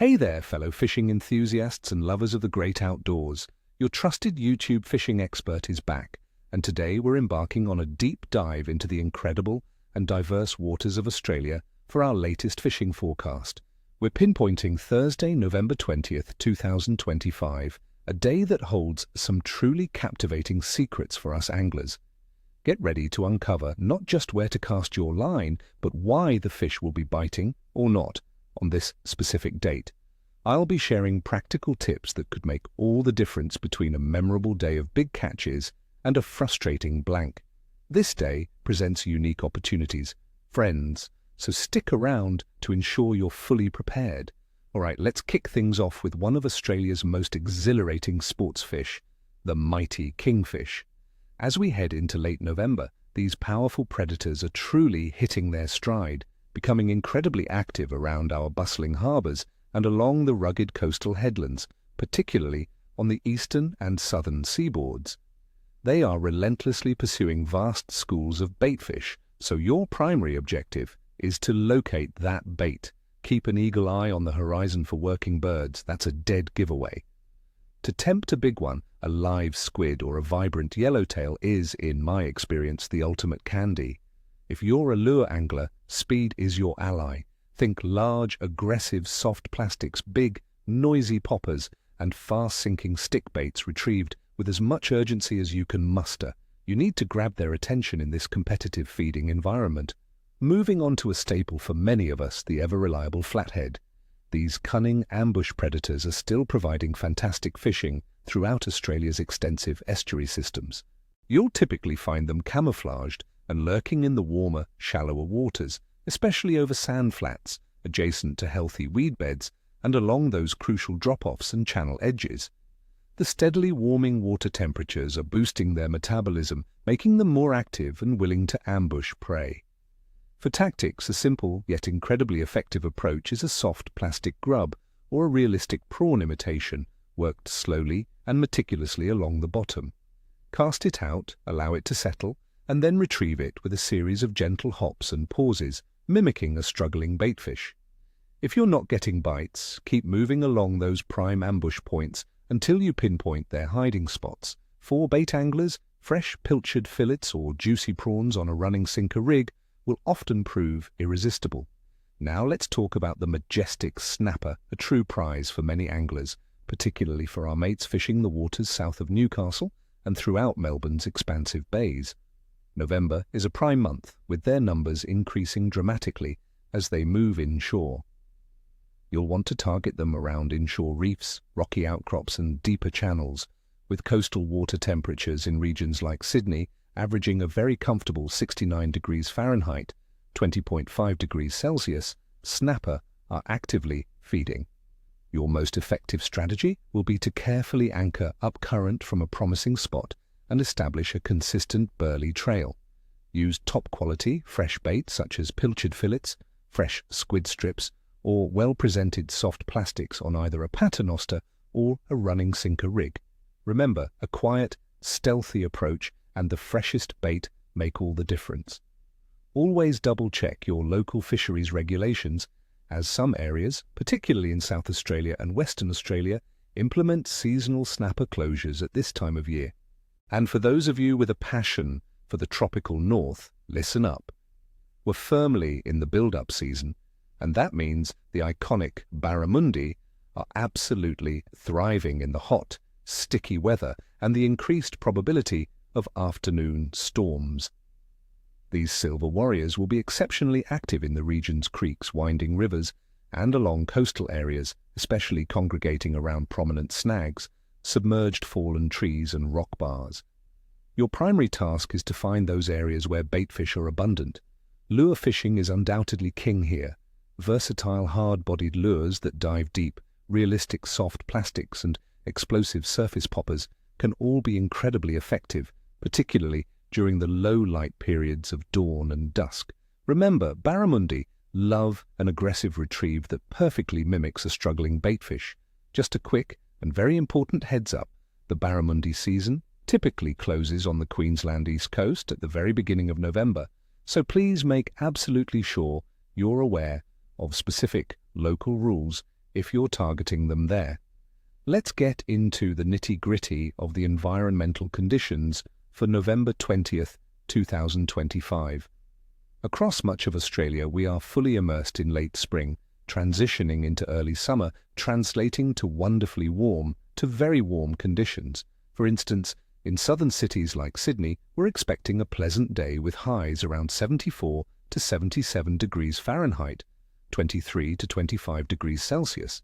Hey there, fellow fishing enthusiasts and lovers of the great outdoors. Your trusted YouTube fishing expert is back, and today we're embarking on a deep dive into the incredible and diverse waters of Australia for our latest fishing forecast. We're pinpointing Thursday, November 20th, 2025, a day that holds some truly captivating secrets for us anglers. Get ready to uncover not just where to cast your line, but why the fish will be biting or not on this specific date. I'll be sharing practical tips that could make all the difference between a memorable day of big catches and a frustrating blank. This day presents unique opportunities, friends, so stick around to ensure you're fully prepared. All right, let's kick things off with one of Australia's most exhilarating sports fish, the mighty kingfish. As we head into late November, these powerful predators are truly hitting their stride, becoming incredibly active around our bustling harbours and along the rugged coastal headlands, particularly on the eastern and southern seaboards. They are relentlessly pursuing vast schools of baitfish, so your primary objective is to locate that bait. Keep an eagle eye on the horizon for working birds. That's a dead giveaway. To tempt a big one, a live squid or a vibrant yellowtail is, in my experience, the ultimate candy. If you're a lure angler, speed is your ally. Think large, aggressive, soft plastics, big, noisy poppers, and fast-sinking stick baits retrieved with as much urgency as you can muster. You need to grab their attention in this competitive feeding environment. Moving on to a staple for many of us, the ever-reliable flathead. These cunning ambush predators are still providing fantastic fishing throughout Australia's extensive estuary systems. You'll typically find them camouflaged and lurking in the warmer, shallower waters, especially over sand flats, adjacent to healthy weed beds, and along those crucial drop-offs and channel edges. The steadily warming water temperatures are boosting their metabolism, making them more active and willing to ambush prey. For tactics, a simple yet incredibly effective approach is a soft plastic grub or a realistic prawn imitation, worked slowly and meticulously along the bottom. Cast it out, allow it to settle, and then retrieve it with a series of gentle hops and pauses, mimicking a struggling baitfish. If you're not getting bites, keep moving along those prime ambush points until you pinpoint their hiding spots. For bait anglers, fresh pilchard fillets or juicy prawns on a running sinker rig will often prove irresistible. Now let's talk about the majestic snapper, a true prize for many anglers, particularly for our mates fishing the waters south of Newcastle and throughout Melbourne's expansive bays. November is a prime month, with their numbers increasing dramatically as they move inshore. You'll want to target them around inshore reefs, rocky outcrops and deeper channels, with coastal water temperatures in regions like Sydney averaging a very comfortable 69 degrees Fahrenheit, 20.5 degrees Celsius. Snapper are actively feeding. Your most effective strategy will be to carefully anchor up current from a promising spot and establish a consistent burley trail. Use top-quality, fresh bait such as pilchard fillets, fresh squid strips, or well-presented soft plastics on either a paternoster or a running sinker rig. Remember, a quiet, stealthy approach and the freshest bait make all the difference. Always double-check your local fisheries regulations, as some areas, particularly in South Australia and Western Australia, implement seasonal snapper closures at this time of year. And for those of you with a passion for the tropical north, listen up. We're firmly in the build-up season, and that means the iconic Barramundi are absolutely thriving in the hot, sticky weather and the increased probability of afternoon storms. These silver warriors will be exceptionally active in the region's creeks, winding rivers, and along coastal areas, especially congregating around prominent snags, submerged fallen trees and rock bars. Your primary task is to find those areas where baitfish are abundant. Lure fishing is undoubtedly king here. Versatile hard-bodied lures that dive deep, realistic soft plastics and explosive surface poppers can all be incredibly effective, particularly during the low-light periods of dawn and dusk. Remember, Barramundi love an aggressive retrieve that perfectly mimics a struggling baitfish. Just a quick and very important heads-up, the Barramundi season typically closes on the Queensland East Coast at the very beginning of November, so please make absolutely sure you're aware of specific local rules if you're targeting them there. Let's get into the nitty-gritty of the environmental conditions for November 20th, 2025. Across much of Australia, we are fully immersed in late spring, transitioning into early summer, translating to wonderfully warm to very warm conditions. For instance, in southern cities like Sydney, we're expecting a pleasant day with highs around 74 to 77 degrees Fahrenheit, 23 to 25 degrees Celsius.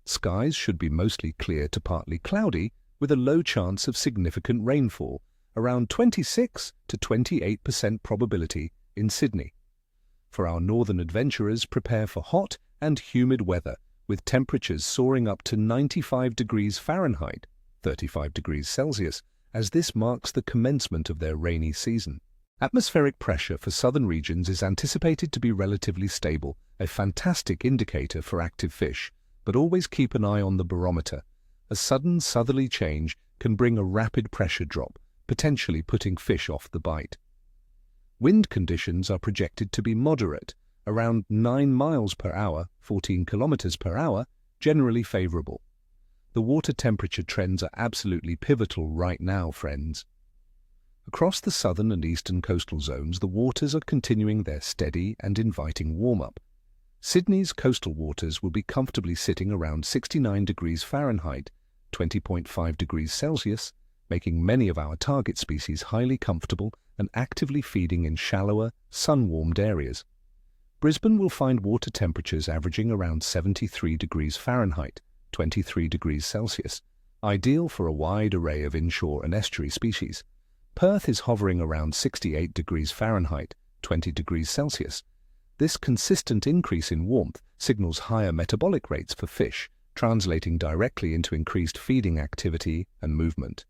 Skies should be mostly clear to partly cloudy, with a low chance of significant rainfall, around 26 to 28% probability in Sydney. For our northern adventurers, prepare for hot and humid weather, with temperatures soaring up to 95 degrees Fahrenheit, 35 degrees Celsius, as this marks the commencement of their rainy season. Atmospheric pressure for southern regions is anticipated to be relatively stable, a fantastic indicator for active fish, but always keep an eye on the barometer. A sudden southerly change can bring a rapid pressure drop, potentially putting fish off the bite. Wind conditions are projected to be moderate, around 9 miles per hour, 14 kilometers per hour, generally favorable. The water temperature trends are absolutely pivotal right now, friends. Across the southern and eastern coastal zones, the waters are continuing their steady and inviting warm-up. Sydney's coastal waters will be comfortably sitting around 69 degrees Fahrenheit, 20.5 degrees Celsius, making many of our target species highly comfortable and actively feeding in shallower, sun-warmed areas. Brisbane will find water temperatures averaging around 73 degrees Fahrenheit, 23 degrees Celsius, ideal for a wide array of inshore and estuary species. Perth is hovering around 68 degrees Fahrenheit, 20 degrees Celsius. This consistent increase in warmth signals higher metabolic rates for fish, translating directly into increased feeding activity and movement.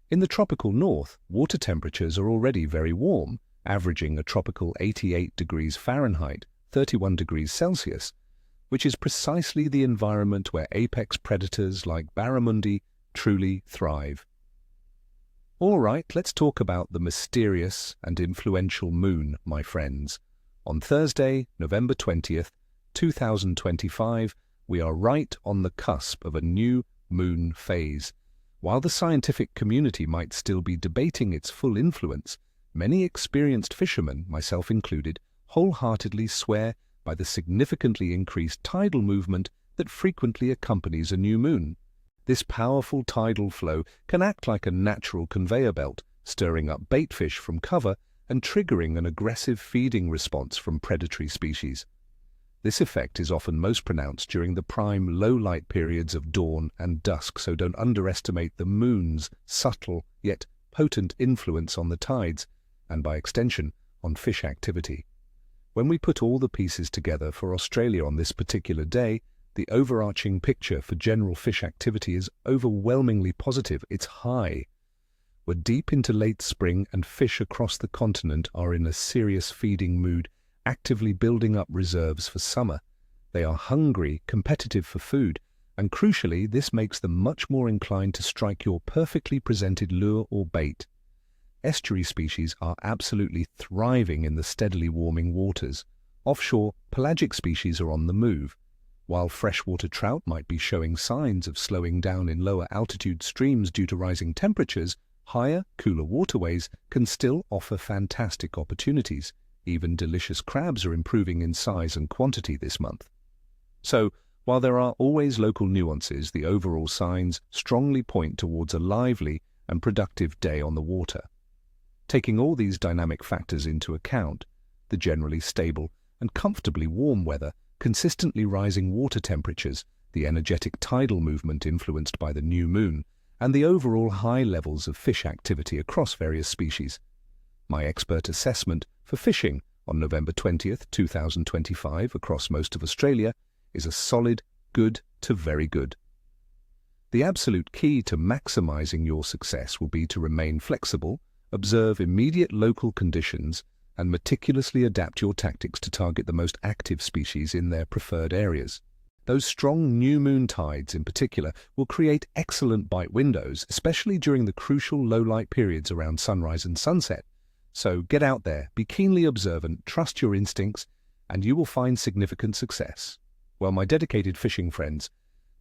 In the tropical north, water temperatures are already very warm, averaging a tropical 88 degrees Fahrenheit, 31 degrees Celsius, which is precisely the environment where apex predators like Barramundi truly thrive. All right, let's talk about the mysterious and influential moon, my friends. On Thursday, November 20th, 2025, we are right on the cusp of a new moon phase. While the scientific community might still be debating its full influence, many experienced fishermen, myself included, wholeheartedly swear by the significantly increased tidal movement that frequently accompanies a new moon. This powerful tidal flow can act like a natural conveyor belt, stirring up baitfish from cover and triggering an aggressive feeding response from predatory species. This effect is often most pronounced during the prime low-light periods of dawn and dusk, so don't underestimate the moon's subtle yet potent influence on the tides, and by extension, on fish activity. When we put all the pieces together for Australia on this particular day, the overarching picture for general fish activity is overwhelmingly positive. It's high. We're deep into late spring and fish across the continent are in a serious feeding mood, actively building up reserves for summer. They are hungry, competitive for food, and crucially, this makes them much more inclined to strike your perfectly presented lure or bait. Estuary species are absolutely thriving in the steadily warming waters. Offshore, pelagic species are on the move. While freshwater trout might be showing signs of slowing down in lower altitude streams due to rising temperatures, higher, cooler waterways can still offer fantastic opportunities. Even delicious crabs are improving in size and quantity this month. So, while there are always local nuances, the overall signs strongly point towards a lively and productive day on the water. Taking all these dynamic factors into account, the generally stable and comfortably warm weather, consistently rising water temperatures, the energetic tidal movement influenced by the new moon, and the overall high levels of fish activity across various species, my expert assessment for fishing on November 20th, 2025 across most of Australia is a solid good to very good. The absolute key to maximizing your success will be to remain flexible, observe immediate local conditions, and meticulously adapt your tactics to target the most active species in their preferred areas. Those strong new moon tides in particular will create excellent bite windows, especially during the crucial low-light periods around sunrise and sunset. So get out there, be keenly observant, trust your instincts, and you will find significant success. Well, my dedicated fishing friends,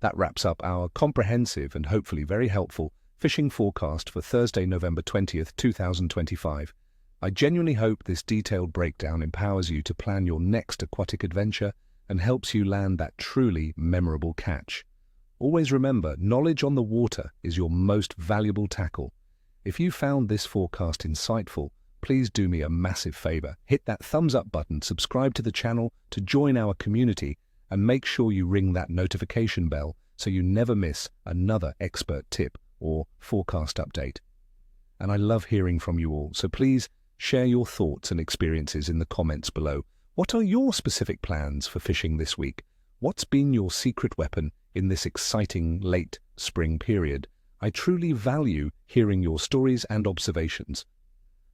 that wraps up our comprehensive and hopefully very helpful fishing forecast for Thursday, November 20th, 2025. I genuinely hope this detailed breakdown empowers you to plan your next aquatic adventure and helps you land that truly memorable catch. Always remember, knowledge on the water is your most valuable tackle. If you found this forecast insightful, please do me a massive favor. Hit that thumbs up button, subscribe to the channel to join our community, and make sure you ring that notification bell so you never miss another expert tip or forecast update. And I love hearing from you all, so please share your thoughts and experiences in the comments below. What are your specific plans for fishing this week? What's been your secret weapon in this exciting late spring period? I truly value hearing your stories and observations.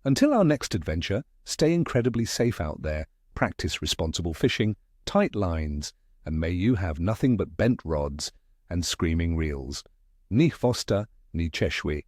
Until our next adventure, stay incredibly safe out there, practice responsible fishing, tight lines, and may you have nothing but bent rods and screaming reels. Ni chvosta, ni cheshwi.